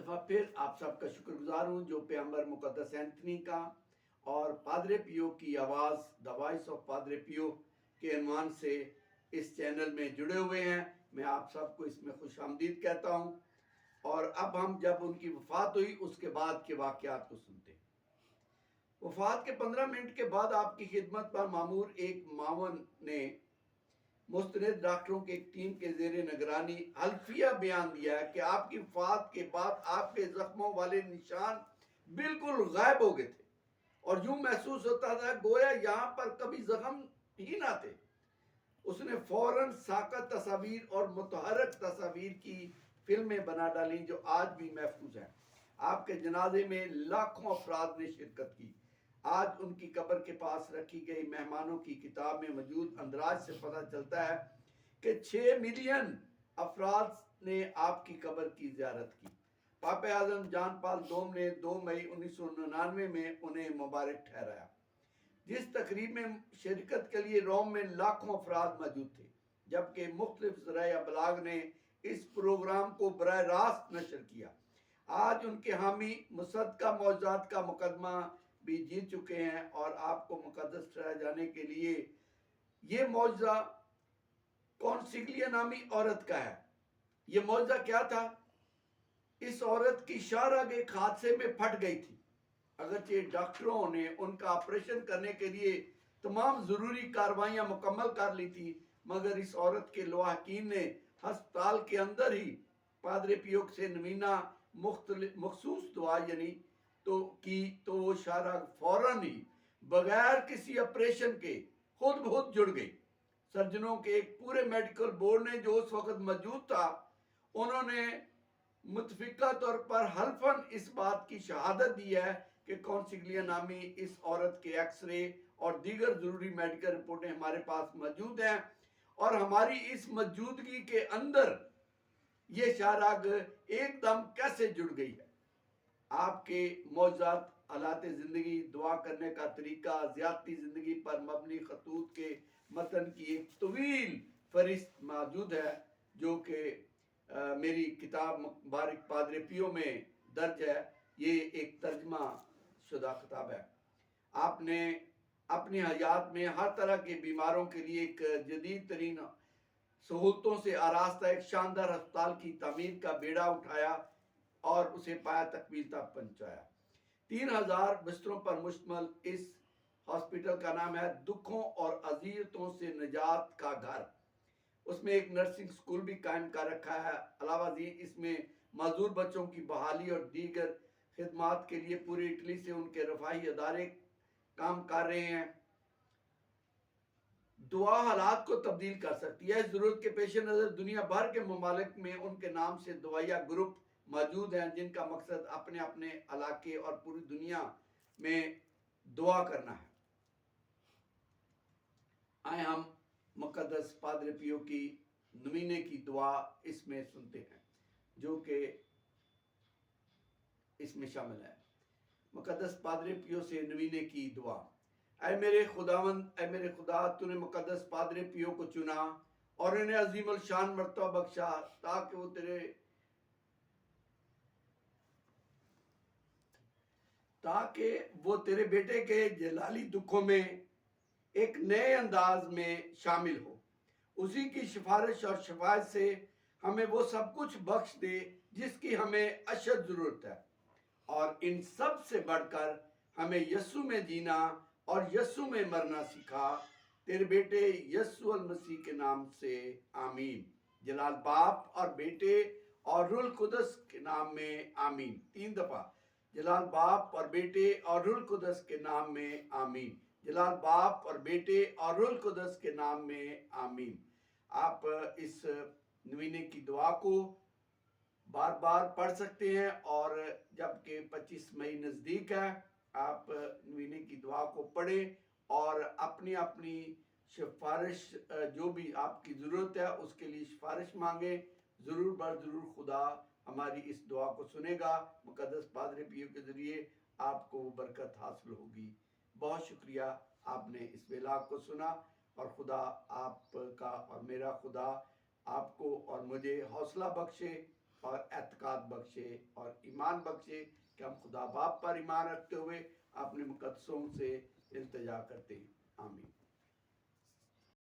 दफ़ा फिर आप सबका शुक्रगुजार हूँ जो पैगंबर मुक़द्दस एंथनी का और पादरे पियो की आवाज़ द वॉइस ऑफ पादरे पियो के अनवान से इस चैनल में जुड़े हुए हैं। मैं आप सबको इसमें खुश आमदीद कहता हूँ। और अब हम जब उनकी वफ़ात हुई उसके बाद के वाक़यात को सुनते हैं। वफ़ात के 15 मिनट के बाद आपकी खिदमत पर मामूर एक मावन ने मुस्तनद डॉक्टरों की एक टीम के ज़ेरे निगरानी हल्फिया बयान दिया है कि आपकी वफ़ात के बाद आपके ज़ख्मों वाले निशान बिल्कुल गायब हो गए थे और यूं महसूस होता था गोया यहाँ पर कभी जख्म ही ना थे। उसने फौरन साकत तस्वीर और मुतहरक तस्वीर की फिल्में बना डाली जो आज भी महफूज हैं। आपके जनाजे में लाखों अफराद ने शिरकत की। आज उनकी कब्र के पास रखी गई मेहमानों की किताब में मौजूद अंदराज से पता चलता है कि 6 मिलियन अफराद ने आपकी कब्र की ज़ियारत की। पापे आज़म जॉन पॉल II ने 2 मई 1999 में उन्हें मुबारक ठहराया। जिस तकरीब में शिरकत के लिए रोम में लाखों अफराद मौजूद थे, जबकि मुख्तलिफ ज़राए अबलाग ने इस प्रोग्राम को बराह रास्त नशर किया। आज उनके हामी मुसद्दका मौजूदात का मुकदमा भी जीत चुके हैं और आपको मुकद्दस ठहराए जाने के लिए ये मौजूदा कॉन्सिग्लिया नामी औरत का है। ये मौजूदा क्या था? इस औरत की शाहराग एक हादसे में फट गई थी। अगरचे डॉक्टरों ने उनका ऑपरेशन करने के लिए तमाम ज़रूरी कार्रवाइयाँ मुकम्मल कर ली थी, मगर इस औरत के लवाहकीन ने हस्पताल के अंदर ही पादरे पियो से नवीना मखसूस दुआ यानी तो वो शाहराग फौरन ही बगैर किसी ऑपरेशन के खुद बहुत जुड़ गई। सर्जनों के एक पूरे मेडिकल बोर्ड ने जो उस वक्त मौजूद था, उन्होंने मुतफिका तौर पर हल्फन इस बात की शहादत दी है कि कॉन्सिग्लिया नामी इस औरत के एक्सरे और दीगर जरूरी मेडिकल रिपोर्टें हमारे पास मौजूद हैं और हमारी इस मौजूदगी के अंदर ये शाहराग एकदम कैसे जुड़ गई है। आपके मौजूदात हालात ज़िंदगी, दुआ करने का तरीका, ज़ियादती ज़िंदगी पर मबनी खतूत के मतन की एक तवील फहरिस्त मौजूद है जो कि मेरी किताब मुबारक पादरे पियो में दर्ज है। ये एक तर्जमा शुदा किताब है। आपने अपनी हयात में हर तरह के बीमारों के लिए एक जदीद तरीन सहूलतों से आरास्ता एक शानदार अस्पताल की तामीर का बेड़ा उठाया और उसे पाया तकमील तक पहुंचाया। 3000 बिस्तरों पर मुश्तमल इस हॉस्पिटल का नाम है दुखों और अजीयतों से निजात का घर। उसमें एक नर्सिंग स्कूल भी कायम कर रखा है। अलावा इसमें मजदूर बच्चों की बहाली और दीगर खिदमात के लिए पूरी इटली से उनके रफाही अदारे काम कर रहे हैं। दुआ हालात को तब्दील कर सकती है। जरूरत के पेश नज़र दुनिया भर के ममालिक में उनके नाम से दवाइया ग्रुप मौजूद हैं जिनका मकसद अपने अपने इलाके और पूरी दुनिया में दुआ करना है। आए हम मुकद्दस पादरे पियो की नवीने की दुआ इसमें सुनते हैं जो कि इसमें शामिल है। मुकद्दस पादरे पियो से नवीने की दुआ। ऐ मेरे खुदावंद, ऐ मेरे खुदा, तूने मुकद्दस पादरे पियो को चुना और इन्हें अजीम अल शान मर्तबा बख्शा ताकि वो तेरे बेटे के जलाली दुखों में एक नए अंदाज में शामिल हो। उसी की सिफारिश और शफायत से हमें वो सब कुछ बख्श दे जिसकी हमें अशद ज़रूरत है, और इन सब से बढ़कर हमें यस्सु में जीना और यस्सु में मरना सिखा। तेरे बेटे यस्सु अल मसीह के नाम से आमीन। जलाल बाप और बेटे और रूह कुदस के नाम में आमीन। 3 दफ़ा जलाल बाप और बेटे और रूह कुदस के नाम में आमीन। जलाल बाप और बेटे और रूह कुदस के नाम में आमीन। आप इस नवीने की दुआ को बार बार पढ़ सकते हैं और जबकि 25 मई नज़दीक है, आप नवीने की दुआ को पढ़ें और अपनी अपनी सिफारिश जो भी आपकी ज़रूरत है उसके लिए सिफारिश मांगें। ज़रूर बर ज़रूर खुदा हमारी इस दुआ को सुनेगा। मुकद्दस पादरे पियो के ज़रिए आपको बरकत हासिल होगी। बहुत शुक्रिया, आपने इस वेला को सुना और खुदा आपका और मेरा खुदा आपको और मुझे हौसला बख्शे اور اعتقاد بخشے اور ایمان بخشے کہ ہم خدا باپ پر ایمان رکھتے ہوئے اپنے مقدسوں سے التجا کرتے ہیں. آمین.